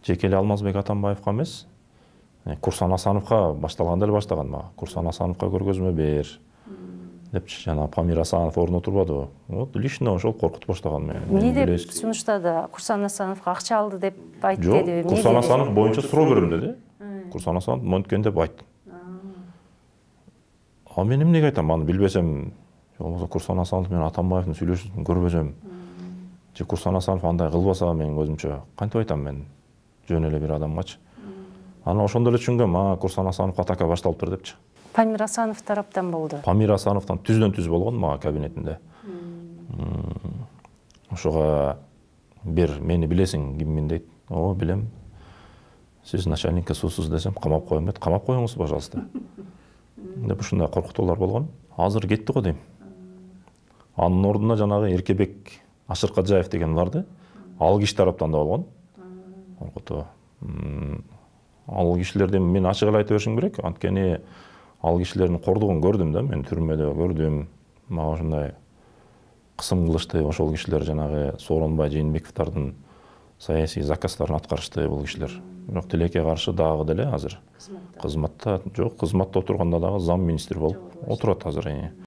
жеке эле Алмазбек Атамбаевка эмес, Курсан Асановго башталганда эле баштаган мага. Курсан Асановго көргөзмө бер депчи, жана Памир Асанов ордуна турбадыбы. Вот лично ошол коркутуп баштаган мени. Эмне деп сунуштады? Курсан Асановго акча алды деп айтты деди. Жок, Курсан Асанов боюнча суроо берем деди. Курсан Асанов монткен деп айтты. А мен эмнеге айтам, аны билбесем, болбосо Курсан Асанов менен Атамбаевдин сүйлөшүүсүн көрбөсөм, же Курсан Асанов андай кылбаса, мен өзүмчө кантип айтам мен жөн эле бир адамгачы. Аны ошондо эле түшүнгөм, Курсан Асанов атака башталыптыр депчи. Памир Асанов тараптан болду. Памир Асановдон түздөн түз болгон мага кабинетинде. Ошого бир мени билесиң киммин дейт. О, билем. Сиз начальникке суусуз десем, камап коем дейт. Камап коюңуз, пожалуйста. Деп ушундай коркутуулар болгон. Азыр кетти го дейм. Анын ордуна жанагы Эркебек Ашыркаджаев деген барды. Ал киши тараптан да болгон. Коркутуу. Ал кишилерден мен ачык эле айта беришим керек. Анткени ал кишилердин кордугун көрдүм да, мен түрмөдө көрдүм. Мага ушундай кысым кылышты. Ошол кишилер жанагы Сооронбай Жээнбековдордун саясий заказдарын аткарышты бул кишилер. Бирок тилекке каршы дагы деле азыр кызматта, жок, кызматта отурганда дагы зам министр болуп отурат азыр.